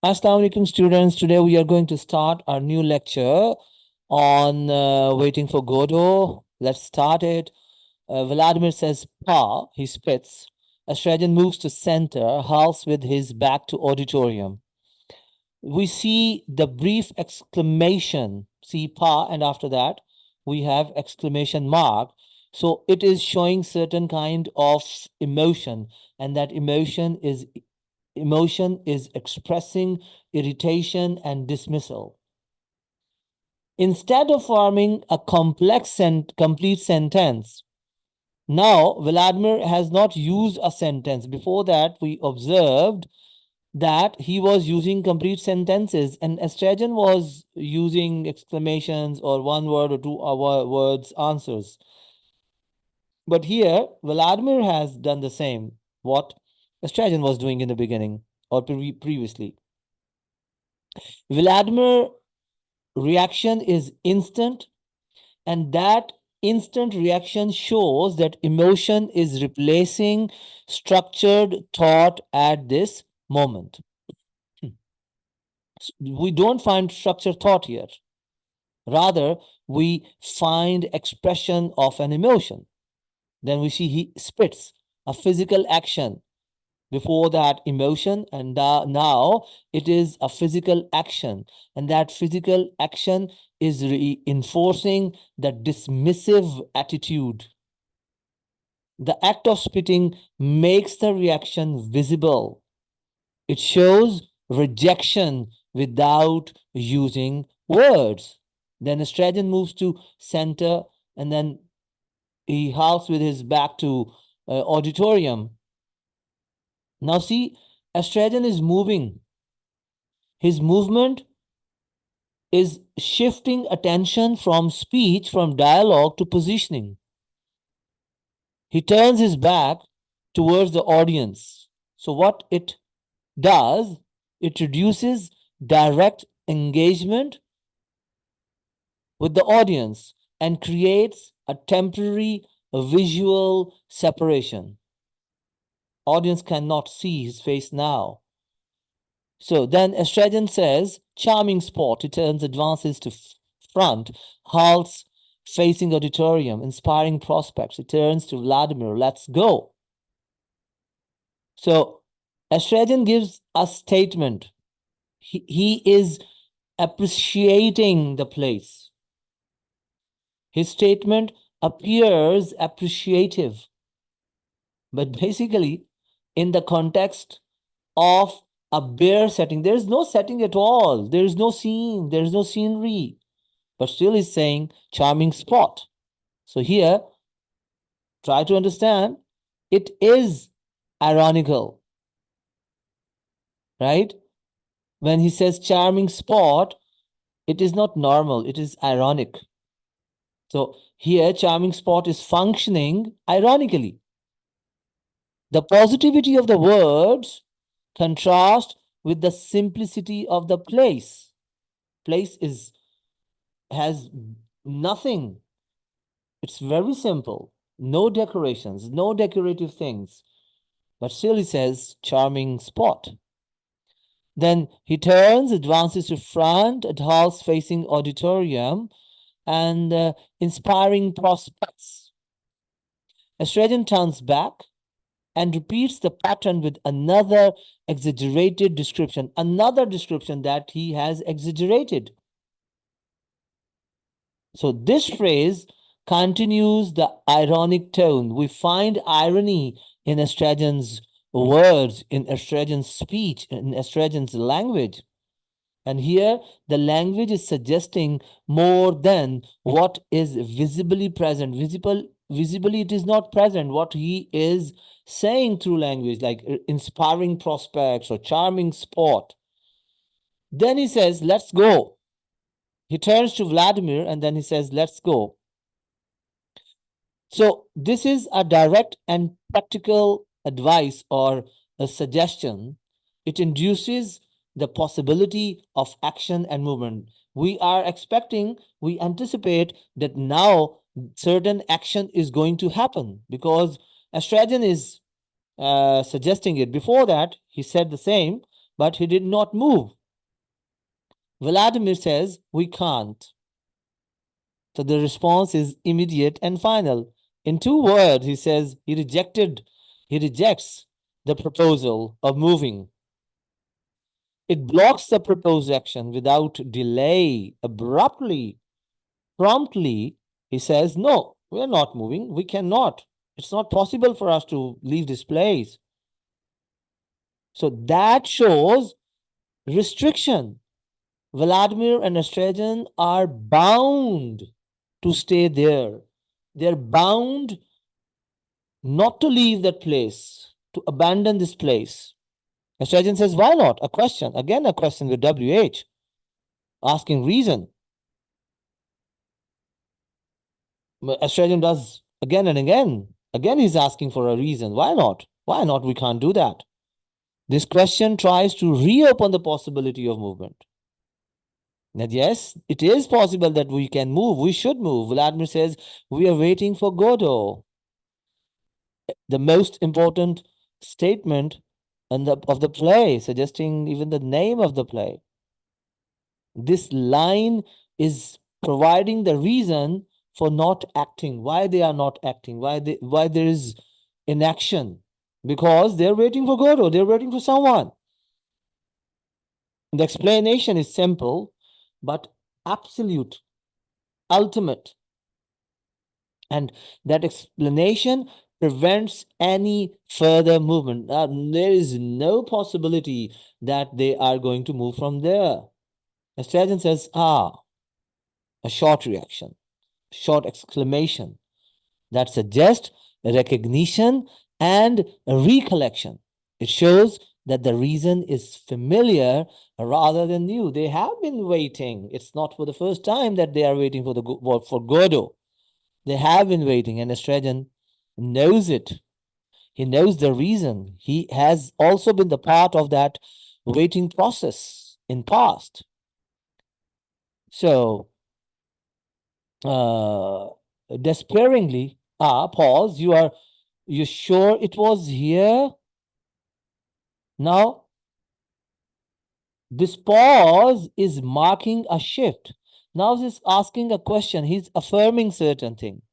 Assalamu alaikum students. Today we are going to start our new lecture on waiting for Godot. Let's start it. Vladimir says pa, he spits. Australian moves to center, halts with his back to auditorium. We see the brief exclamation, see pa, and after that we have exclamation mark. So it is showing certain kind of emotion, and that emotion is expressing irritation and dismissal. Instead of forming a complex and complete sentence, now Vladimir has not used a sentence. Before that, we observed that he was using complete sentences and Estragon was using exclamations or one word or two words answers. But here, Vladimir has done the same, what Estragon was doing in the beginning or previously. Vladimir reaction is instant, and that instant reaction shows that emotion is replacing structured thought at this moment. We don't find structured thought here. Rather, we find expression of an emotion. Then we see he spits a physical action before that emotion, and now it is a physical action, and that physical action is reinforcing the dismissive attitude. The act of spitting makes the reaction visible. It shows rejection without using words. Then Estragon moves to center, and then he halts with his back to auditorium. Now see, Estragon is moving. His movement is shifting attention from speech, from dialogue to positioning. He turns his back towards the audience. So what it does, it reduces direct engagement with the audience and creates a temporary visual separation. Audience cannot see his face now. So then Estragon says, charming spot. He turns, advances to front, halts, facing auditorium, inspiring prospects. He turns to Vladimir, let's go. So Estragon gives a statement. He is appreciating the place. His statement appears appreciative, but basically, in the context of a bare setting, there is no setting at all. There is no scene, there is no scenery, but still he's saying charming spot. So here, try to understand, it is ironical, right? When he says charming spot, it is not normal, it is ironic. So here, charming spot is functioning ironically. The positivity of the words contrast with the simplicity of the place. Place has nothing. It's very simple. No decorations, no decorative things. But still he says, charming spot. Then he turns, advances to front, at halls facing auditorium, and inspiring prospects. Estragon turns back and repeats the pattern with another exaggerated description, another description that he has exaggerated. So this phrase continues the ironic tone. We find irony in Estragon's words, in Estragon's speech, in Estragon's language. And here, the language is suggesting more than what is visibly present. Visibly, it is not present. What he is saying through language, like inspiring prospects or charming spot. Then he says, let's go. He turns to Vladimir and then he says, let's go. So this is a direct and practical advice or a suggestion. It induces the possibility of action and movement. We are expecting, we anticipate that now certain action is going to happen because Estragon is suggesting it. Before that, he said the same, but he did not move. Vladimir says, we can't. So the response is immediate and final. In 2 words, he says he rejects the proposal of moving. It blocks the proposed action without delay, abruptly, promptly. He says, no, we are not moving. We cannot. It's not possible for us to leave this place. So that shows restriction. Vladimir and Estragon are bound to stay there. They're bound not to leave that place, to abandon this place. Estragon says, why not? A question. Again, a question with WH, asking reason. Estragon does again and again. Again, he's asking for a reason. Why not? Why not? We can't do that. This question tries to reopen the possibility of movement. That yes, it is possible that we can move. We should move. Vladimir says, we are waiting for Godot. The most important statement of the play, suggesting even the name of the play. This line is providing the reason for not acting, why they are not acting, why there is inaction, because they're waiting for Godot, they're waiting for someone. The explanation is simple, but absolute, ultimate. And that explanation prevents any further movement. There is no possibility that they are going to move from there. Estragon says, a short reaction, short exclamation that suggests recognition and recollection. It shows that the reason is familiar rather than new. They have been waiting. It's not for the first time that they are waiting for Godot. They have been waiting, and Estragon knows it. He knows the reason. He has also been the part of that waiting process in past. So, despairingly, pause. You sure it was here? Now, this pause is marking a shift. Now he's asking a question. He's affirming certain thing.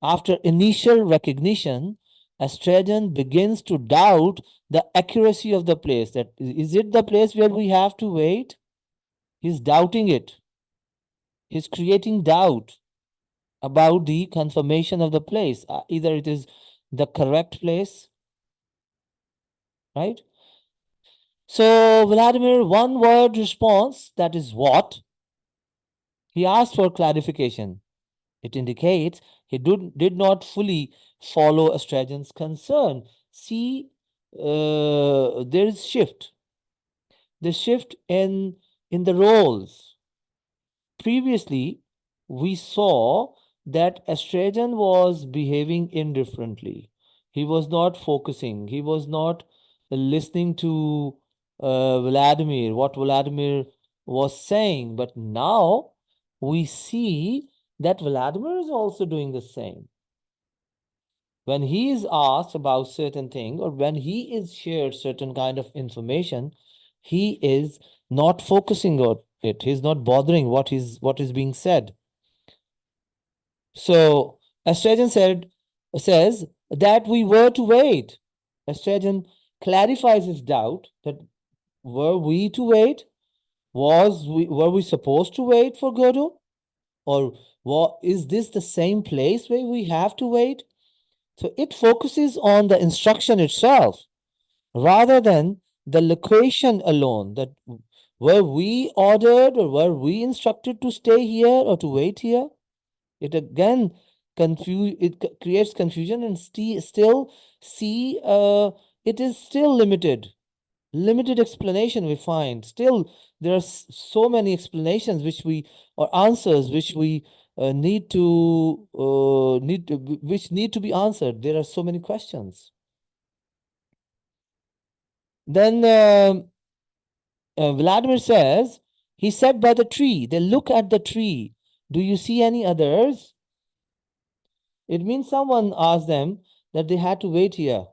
After initial recognition, Estragon begins to doubt the accuracy of the place. That is it the place where we have to wait? He's doubting it. He's creating doubt about the confirmation of the place. Either it is the correct place, right? So Vladimir, 1 word response, that is what? He asked for clarification. It indicates he did not fully follow Estragon's concern. See, there is shift. The shift in the roles. Previously, we saw that Estragon was behaving indifferently. He was not focusing. He was not listening to Vladimir, what Vladimir was saying. But now we see that Vladimir is also doing the same. When he is asked about certain thing, or when he is shared certain kind of information, he is not focusing on it. He's not bothering what is being said. So Estragon says that we were to wait. Estragon clarifies his doubt that were we to wait? Were we supposed to wait for Godot? Or is this the same place where we have to wait? So it focuses on the instruction itself rather than the location alone. That were we ordered or were we instructed to stay here or to wait here? It again creates confusion, and still see it is still limited explanation we find. Still there are so many explanations or answers which we need to which need to be answered. There are so many questions. Then Vladimir says, he sat by the tree. They look at the tree. Do you see any others? It means someone asked them that they had to wait here.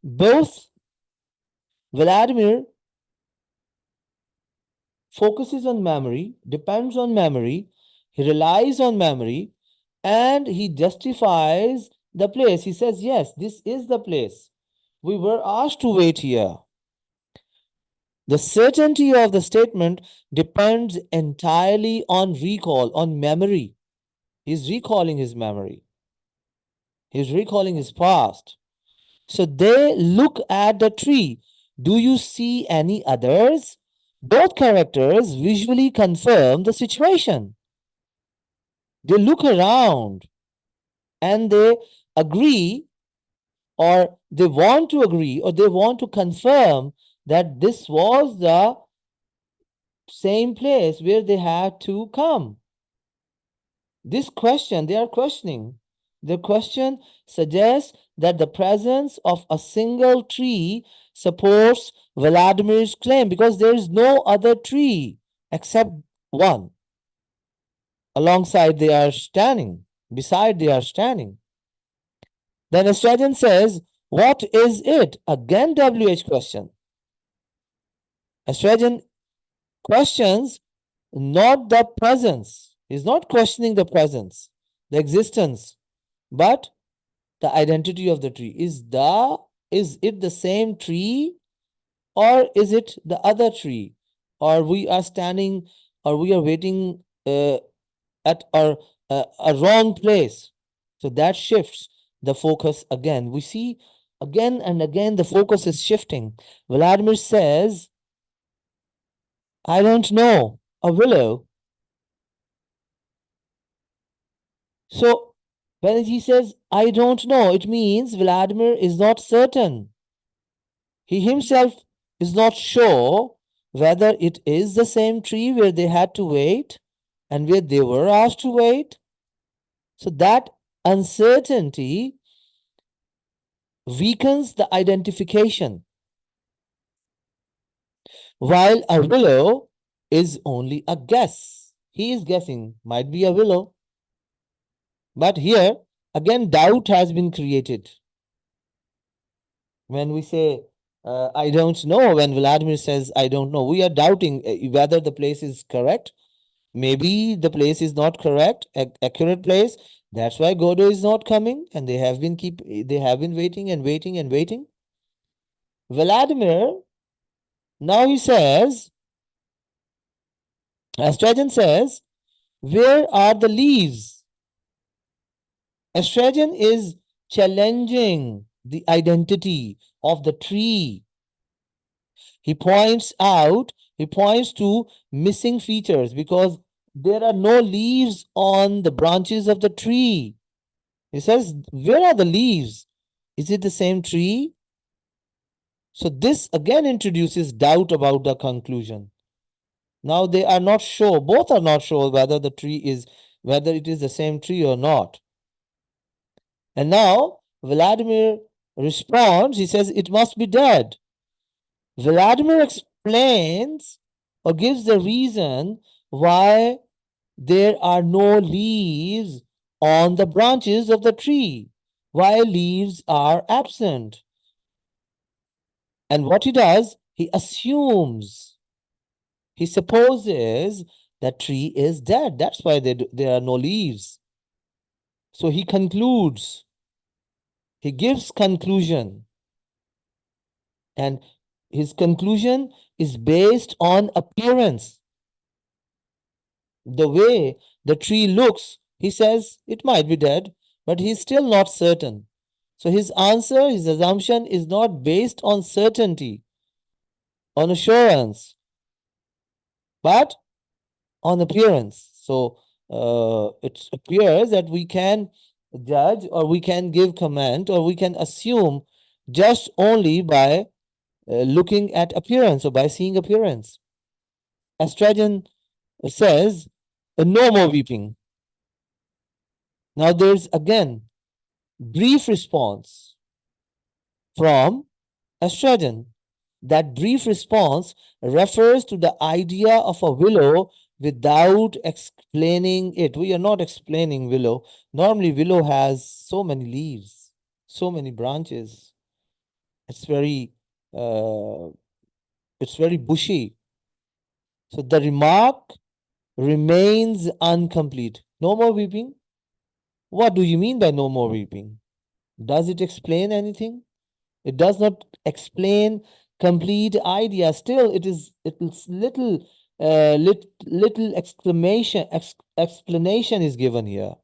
Both Vladimir focuses on memory, depends on memory, he relies on memory, and he justifies the place. He says, yes, this is the place. We were asked to wait here. The certainty of the statement depends entirely on recall, on memory. He's recalling his memory, he's recalling his past. So they look at the tree. Do you see any others? Both characters visually confirm the situation. They look around and they agree, or they want to agree, or they want to confirm that this was the same place where they had to come. This question, they are questioning. The question suggests that the presence of a single tree supports Vladimir's claim because there is no other tree except one. Alongside they are standing, beside they are standing. Then Estragon says, what is it? Again, WH question. Estragon questions not the presence. He's not questioning the presence, the existence, but the identity of the tree. Is it the same tree, or is it the other tree? Or we are standing, or we are waiting at a wrong place. So that shifts the focus again. We see again and again the focus is shifting. Vladimir says, I don't know, a willow. So when he says, I don't know, it means Vladimir is not certain. He himself is not sure whether it is the same tree where they had to wait and where they were asked to wait. So that uncertainty weakens the identification, while a willow is only a guess. He is guessing, might be a willow. But here, again, doubt has been created. When we say, I don't know, when Vladimir says, I don't know, we are doubting whether the place is correct. Maybe the place is not correct, accurate place. That's why Godot is not coming, and they have been waiting and waiting and waiting. Vladimir, now he says, Estragon says, where are the leaves? Estragon is challenging the identity of the tree. He points to missing features because there are no leaves on the branches of the tree. He says, where are the leaves? Is it the same tree? So this again introduces doubt about the conclusion. Now they are not sure, both are not sure whether it is the same tree or not. And now Vladimir responds, he says, it must be dead. Vladimir explains or gives the reason why there are no leaves on the branches of the tree, why leaves are absent. And what he does, he assumes, he supposes that tree is dead. That's why there are no leaves. So he concludes, he gives conclusion. And his conclusion is based on appearance. The way the tree looks, he says it might be dead, but he's still not certain. So his answer, his assumption is not based on certainty, on assurance, but on appearance. So it appears that we can judge, or we can give comment, or we can assume just only by looking at appearance, or by seeing appearance. Estragon says, no more weeping. Now there's again brief response from Estragon. That brief response refers to the idea of a willow without explaining it. We are not explaining willow. Normally, willow has so many leaves, so many branches. It's very It's very bushy. So the remark remains incomplete. No more weeping? What do you mean by no more weeping? Does it explain anything? It does not explain complete idea. Still, it is little explanation is given here.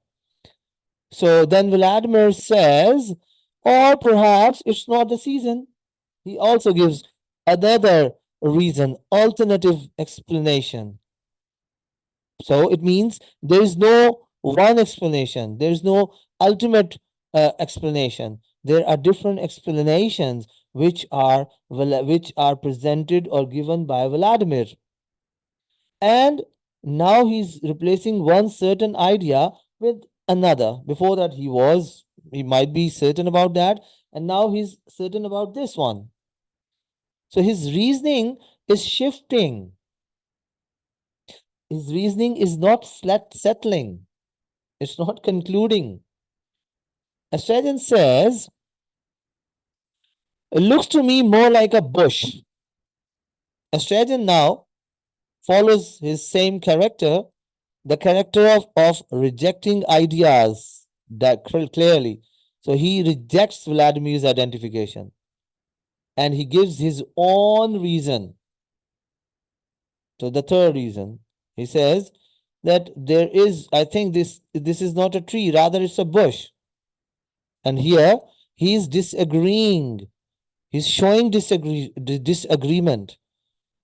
So then Vladimir says, or perhaps it's not the season. He also gives another reason, alternative explanation. So it means there is no one explanation. There is no ultimate explanation. There are different explanations which are presented or given by Vladimir. And now he's replacing one certain idea with another. Before that, he might be certain about that, and now he's certain about this one. So his reasoning is shifting. His reasoning is not settling. It's not concluding. Australian says, it looks to me more like a bush. Australian now follows his same character, the character of rejecting ideas that clearly. So he rejects Vladimir's identification and he gives his own reason. So the third reason, he says that there is, I think this is not a tree, rather it's a bush. And here he is disagreeing. He's showing disagreement.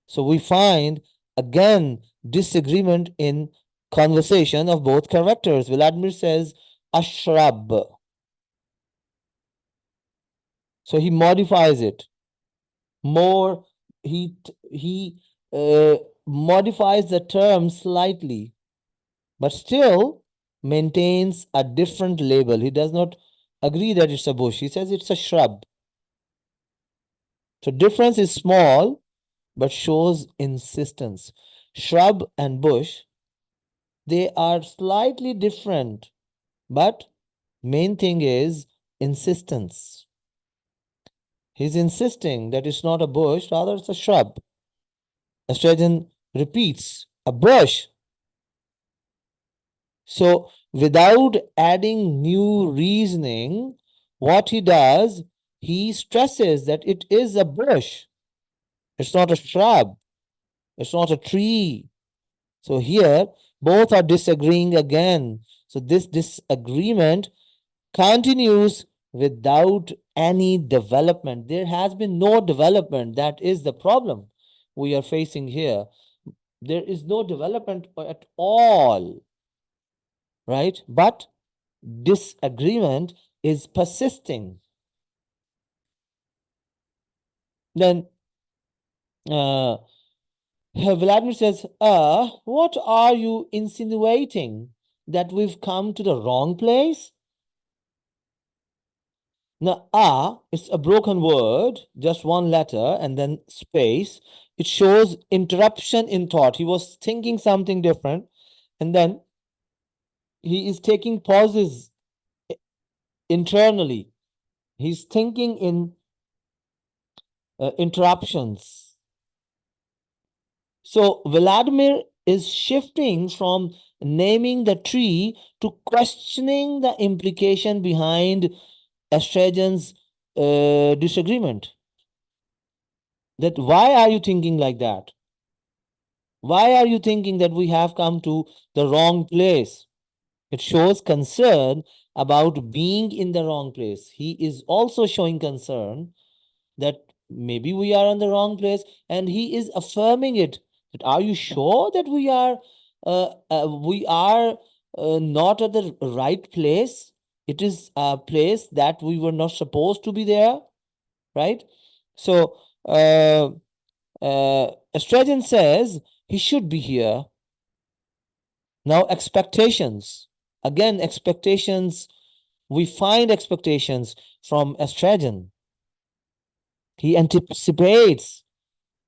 So we find again disagreement in conversation of both characters. Vladimir says a shrub. So he modifies it. More, he modifies the term slightly, but still maintains a different label. He does not agree that it's a bush. He says it's a shrub. So difference is small, but shows insistence. Shrub and bush, they are slightly different, but main thing is insistence. He's insisting that it's not a bush, rather it's a shrub. Australian repeats, a bush. So without adding new reasoning, what he does, he stresses that it is a bush. It's not a shrub. It's not a tree. So here, both are disagreeing again. So this disagreement continues without any development. There has been no development. That is the problem we are facing here. There is no development at all, right? But disagreement is persisting. Then Vladimir says, what are you insinuating? That we've come to the wrong place? Now, it's a broken word, just one letter and then space. It shows interruption in thought. He was thinking something different, and then he is taking pauses internally. He's thinking in interruptions. So Vladimir is shifting from naming the tree to questioning the implication behind Estragen's disagreement. That why are you thinking like that? Why are you thinking that we have come to the wrong place? It shows concern about being in the wrong place. He is also showing concern that maybe we are in the wrong place, and he is affirming it. That are you sure that we are not at the right place? It is a place that we were not supposed to be there, right? So Estragen says he should be here. Now expectations. Again, expectations. We find expectations from Estragen. He anticipates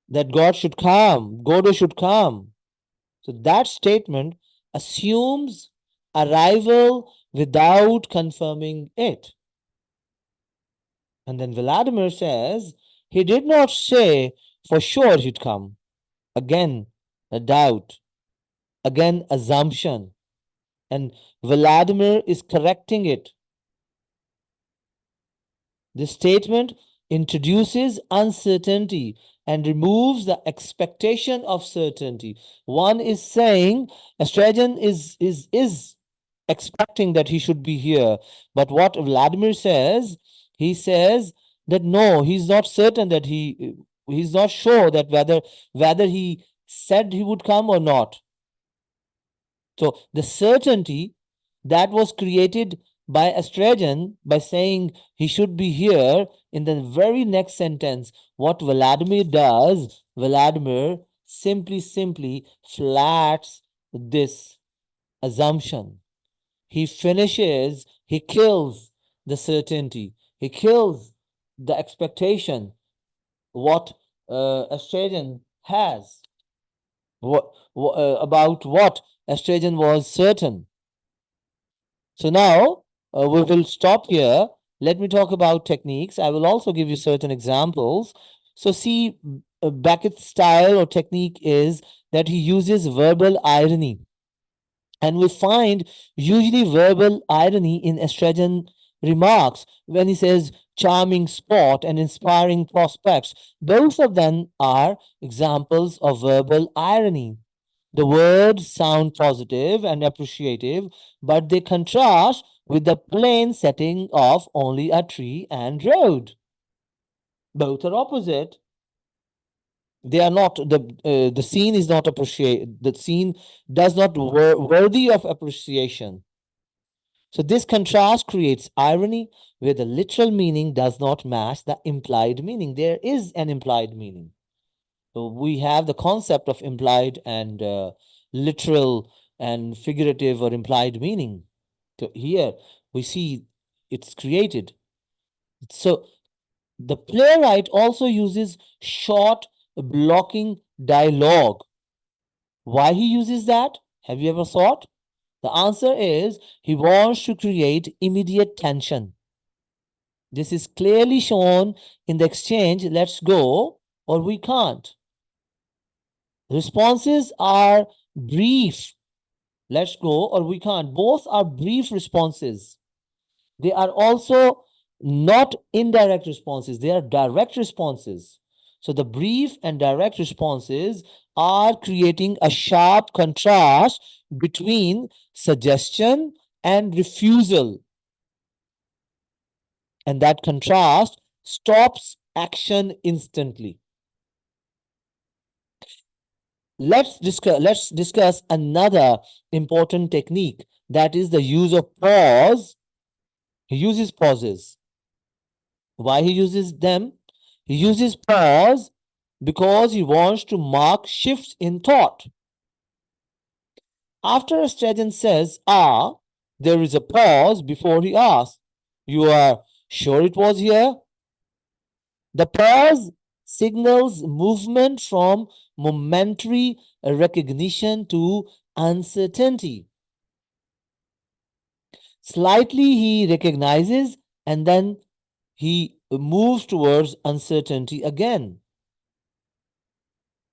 that God should come, Godot should come. So that statement assumes arrival without confirming it. And then Vladimir says, he did not say For sure he'd come. Again, a doubt. Again, assumption. And Vladimir is correcting it. This statement introduces uncertainty and removes the expectation of certainty. One is saying Astrajan is expecting that he should be here. But what Vladimir says, he says that no, he's not certain that he's not sure that whether he said he would come or not. So the certainty that was created by Astrajan by saying he should be here in the very next sentence, what Vladimir does, Vladimir simply flats this assumption. He finishes, he kills the certainty, he kills the expectation, what Astrajan has, about what Astrajan was certain. So now we will stop here. Let me talk about techniques. I will also give you certain examples. So see, Beckett's style or technique is that he uses verbal irony. And we find usually verbal irony in Astrajan remarks when he says charming spot and inspiring prospects. Both of them are examples of verbal irony. The words sound positive and appreciative, but they contrast with the plain setting of only a tree and road. Both are opposite. They are not the scene is not appreciate. The scene does not worthy of appreciation. So this contrast creates irony where the literal meaning does not match the implied meaning. There is an implied meaning. So we have the concept of implied and literal and figurative or implied meaning. So here we see it's created. So the playwright also uses short blocking dialogue. Why he uses that? Have you ever thought? The answer is he wants to create immediate tension. This is clearly shown in the exchange, let's go or we can't. Responses are brief. Let's go or we can't. Both are brief responses. They are also not indirect responses, they are direct responses. So the brief and direct responses are creating a sharp contrast between suggestion and refusal. And that contrast stops action instantly. Let's discuss another important technique, that is the use of pause. He uses pauses. Why he uses them? He uses pause because he wants to mark shifts in thought. After Astrajan says, ah, there is a pause before he asks, you are sure it was here? The pause signals movement from momentary recognition to uncertainty. Slightly he recognizes and then he moves towards uncertainty again.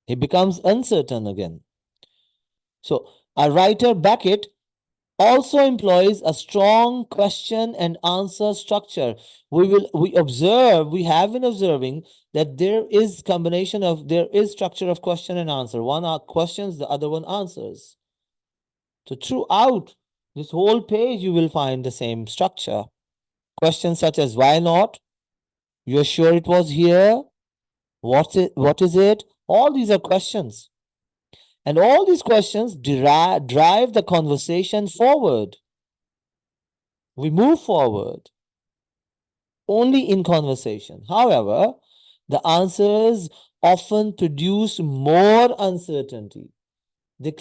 He becomes uncertain again. So a writer Beckett also employs a strong question and answer structure. We have been observing that there is structure of question and answer. One are questions, the other one answers. So throughout this whole page, you will find the same structure. Questions such as why not? You're sure it was here? What is it? All these are questions. And all these questions drive the conversation forward. We move forward only in conversation. However, the answers often produce more uncertainty. They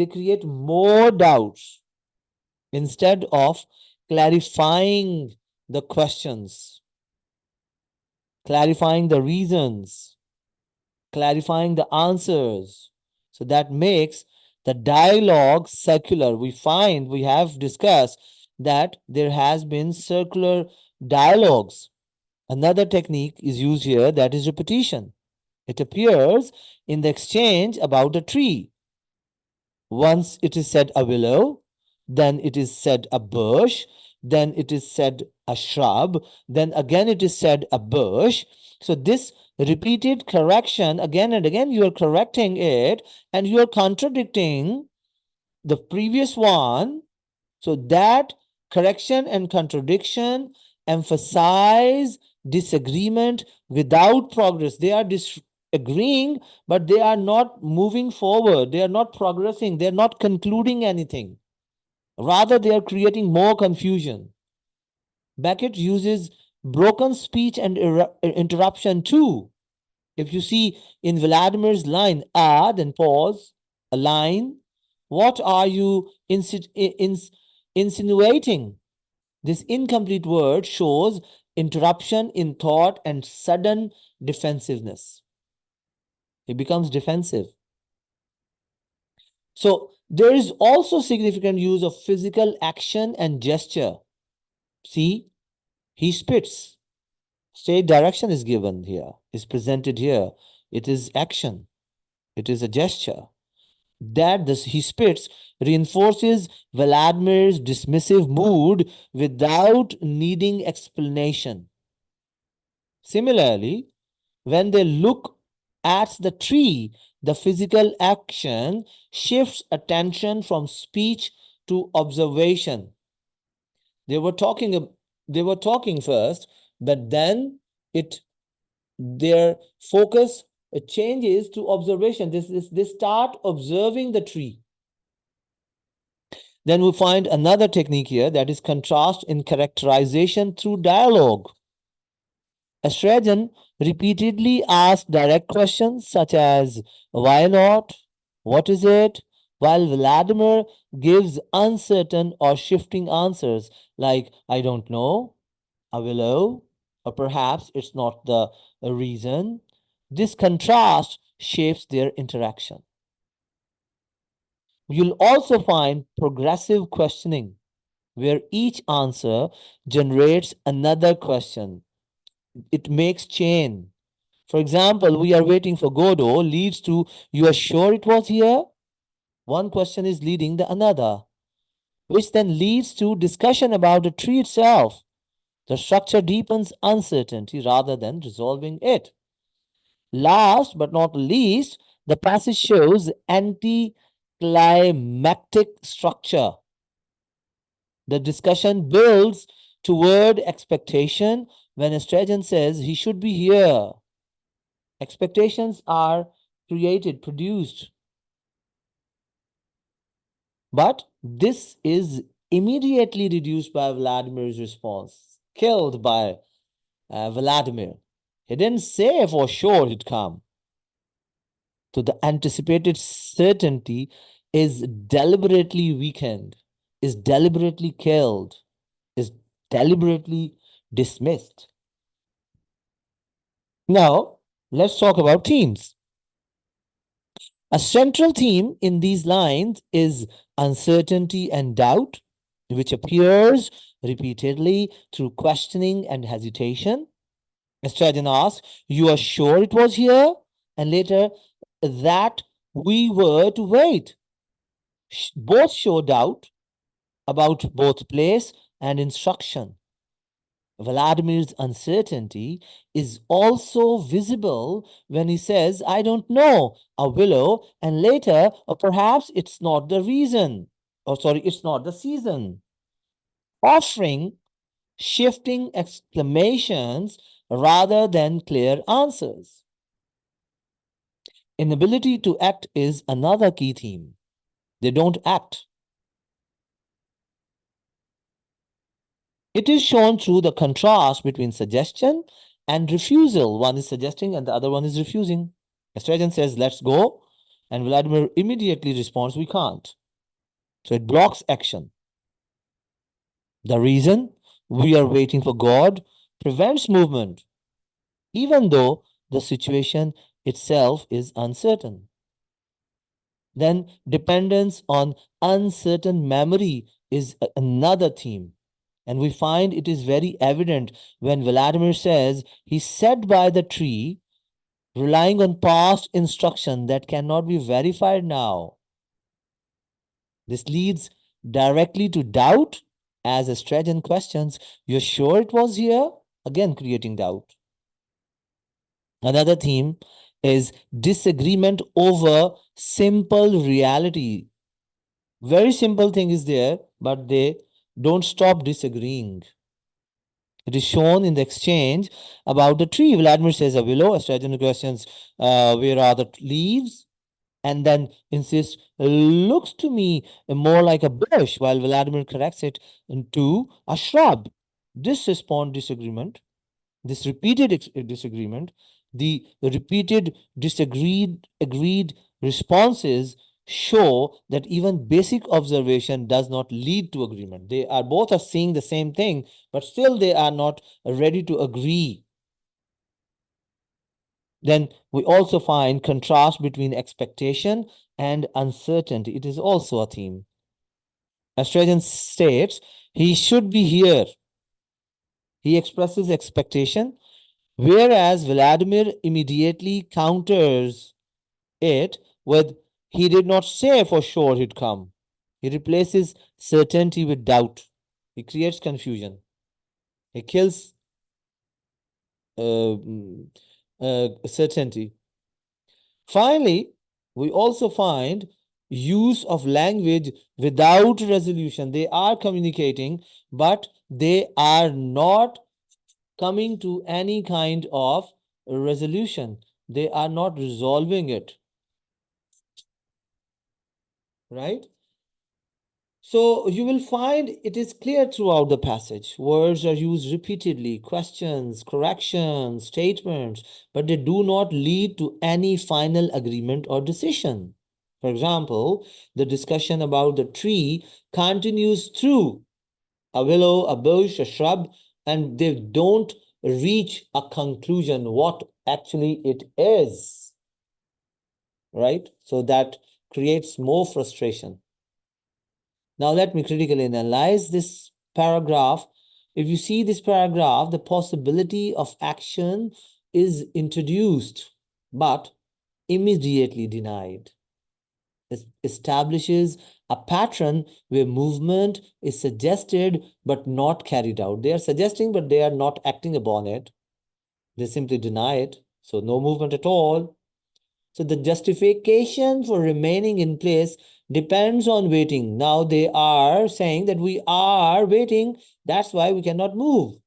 create more doubts instead of clarifying the questions, clarifying the reasons, clarifying the answers. So that makes the dialogue circular. We have discussed that there has been circular dialogues. Another technique is used here, that is repetition. It appears in the exchange about a tree. Once it is said a willow, then it is said a bush, then it is said a shrub, then again it is said a bush. So this repeated correction again and again, you are correcting it and you are contradicting the previous one. So that correction and contradiction emphasize disagreement without progress. They are disagreeing, but they are not moving forward. They are not progressing. They are not concluding anything. Rather, they are creating more confusion. Beckett uses broken speech and interruption too. If you see in Vladimir's line, then pause, a line, what are you insinuating? This incomplete word shows interruption in thought and sudden defensiveness. It becomes defensive. So there is also significant use of physical action and gesture. See, he spits. State direction is given here, is presented here. It is action. It is a gesture. That he spits reinforces Vladimir's dismissive mood without needing explanation. Similarly, when they look at the tree, the physical action shifts attention from speech to observation. They were talking first, but then their focus changes to observation. They start observing the tree. Then we find another technique here, that is contrast in characterization through dialogue. Estragon repeatedly asks direct questions such as why not, what is it, while Vladimir gives uncertain or shifting answers like I don't know, a willow, or perhaps it's not the reason. This contrast shapes their interaction. You'll also find progressive questioning, where each answer generates another question. It makes chain. For example, we are waiting for Godot leads to, you are sure it was here? One question is leading the another, which then leads to discussion about the tree itself. The structure deepens uncertainty rather than resolving it. Last but not least, the passage shows anticlimactic structure. The discussion builds toward expectation. When Estragon says he should be here, expectations are created, produced. But this is immediately reduced by Vladimir's response, killed by Vladimir. He didn't say for sure he'd come. So the anticipated certainty is deliberately weakened, is deliberately killed, is deliberately dismissed. Now, let's talk about themes. A central theme in these lines is uncertainty and doubt, which appears repeatedly through questioning and hesitation. Estragon asks, you are sure it was here? And later, that we were to wait. Both show doubt about both place and instruction. Vladimir's uncertainty is also visible when he says, I don't know, a willow, and later, or perhaps it's not the reason, it's not the season. Offering shifting exclamations rather than clear answers. Inability to act is another key theme. They don't act. It is shown through the contrast between suggestion and refusal. One is suggesting and the other one is refusing. Estragon says, let's go. And Vladimir immediately responds, we can't. So it blocks action. The reason we are waiting for God prevents movement, even though the situation itself is uncertain. Then dependence on uncertain memory is another theme. And we find it is very evident when Vladimir says he sat by the tree relying on past instruction that cannot be verified now. This leads directly to doubt as a Strategian questions, "You're sure it was here?" Again, creating doubt. Another theme is disagreement over simple reality. Very simple thing is there, but they don't stop disagreeing. It is shown in the exchange about the tree. Vladimir says a willow. Strategian questions, "Where are the leaves?" And then insists, "Looks to me more like a bush," while Vladimir corrects it into a shrub. This response disagreement, this repeated disagreement, the repeated disagreed agreed responses show that even basic observation does not lead to agreement. They are both are seeing the same thing, but still they are not ready to agree. Then we also find contrast between expectation and uncertainty. It is also a theme. Australian states he should be here. He expresses expectation, whereas Vladimir immediately counters it with, "He did not say for sure he'd come." He replaces certainty with doubt. He creates confusion. He kills uh, certainty. Finally, we also find use of language without resolution. They are communicating, but they are not coming to any kind of resolution. They are not resolving it, right? So you will find it is clear throughout the passage. Words are used repeatedly, questions, corrections, statements, but they do not lead to any final agreement or decision. For example, the discussion about the tree continues through a willow, a bush, a shrub, and they don't reach a conclusion what actually it is, right? So that creates more frustration. Now, let me critically analyze this paragraph. If you see this paragraph, the possibility of action is introduced, but immediately denied. It establishes a pattern where movement is suggested but not carried out. They are suggesting, but they are not acting upon it. They simply deny it. So, no movement at all. So the justification for remaining in place depends on waiting. Now they are saying that we are waiting, that's why we cannot move,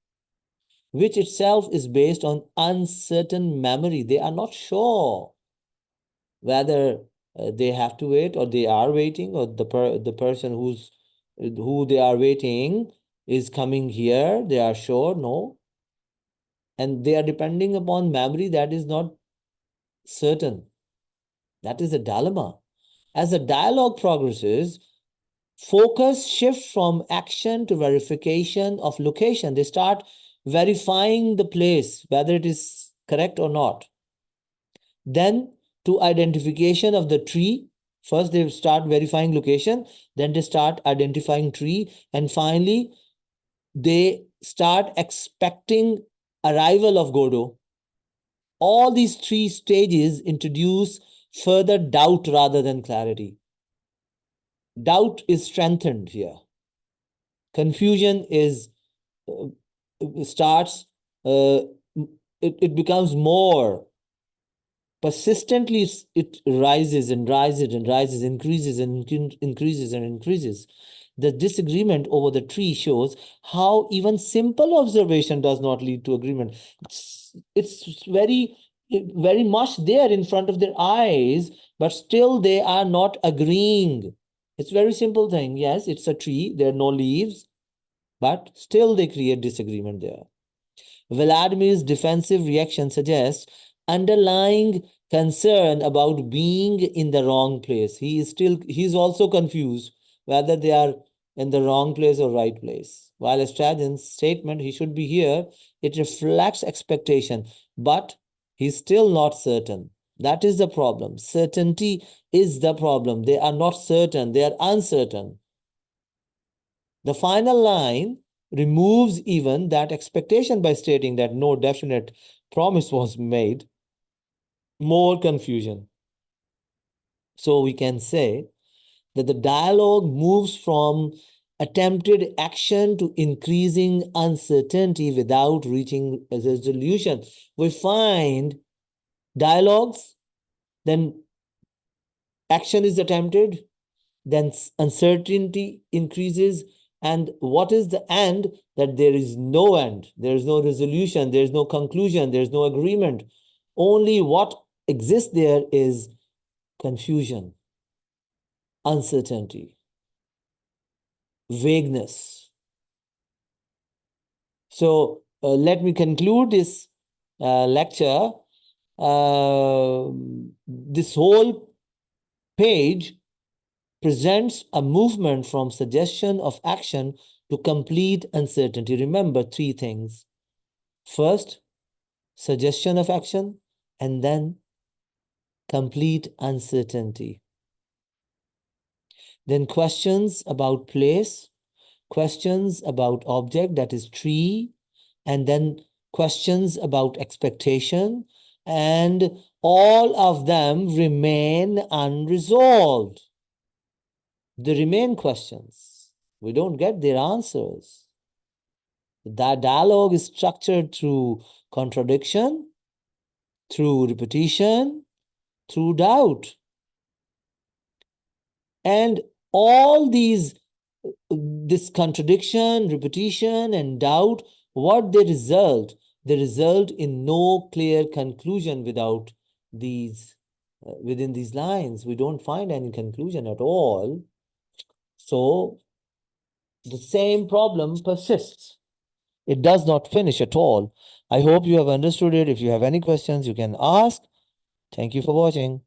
which itself is based on uncertain memory. They are not sure whether they have to wait or they are waiting, or the person who they are waiting is coming here. They are sure, no. And they are depending upon memory that is not certain. That is a dilemma. As the dialogue progresses, focus shifts from action to verification of location. They start verifying the place, whether it is correct or not. Then to identification of the tree. First, they start verifying location, then they start identifying tree, and finally, they start expecting arrival of Godot. All these three stages introduce further doubt rather than clarity. Doubt is strengthened here. Confusion is uh, starts. It becomes more persistently. It rises and rises and rises, increases and increases and increases. The disagreement over the tree shows how even simple observation does not lead to agreement. It's very much there in front of their eyes, but still they are not agreeing. It's very simple thing. Yes, it's a tree. There are no leaves, but still they create disagreement there. Vladimir's defensive reaction suggests underlying concern about being in the wrong place. He's also confused whether they are in the wrong place or right place. While Estraden's statement, "he should be here," it reflects expectation, but he's still not certain. That is the problem. Certainty is the problem. They are not certain, they are uncertain. The final line removes even that expectation by stating that no definite promise was made. more confusion. So we can say that the dialogue moves from attempted action to increasing uncertainty without reaching a resolution. We find dialogues, then action is attempted, then uncertainty increases. And what is the end? That there is no end, there is no resolution, there is no conclusion, there is no agreement. Only what exists there is confusion, uncertainty, vagueness. So let me conclude this lecture. This whole page presents a movement from suggestion of action to complete uncertainty. Remember three things. First, suggestion of action, and then complete uncertainty. Then questions about place, questions about object, that is tree, and then questions about expectation, and all of them remain unresolved. They remain questions. We don't get their answers. That dialogue is structured through contradiction, through repetition, through doubt. And all these, this contradiction, repetition, and doubt, what they result? They result in no clear conclusion without these, within these lines. We don't find any conclusion at all. So the same problem persists. It does not finish at all. I hope you have understood it. If you have any questions, you can ask. Thank you for watching.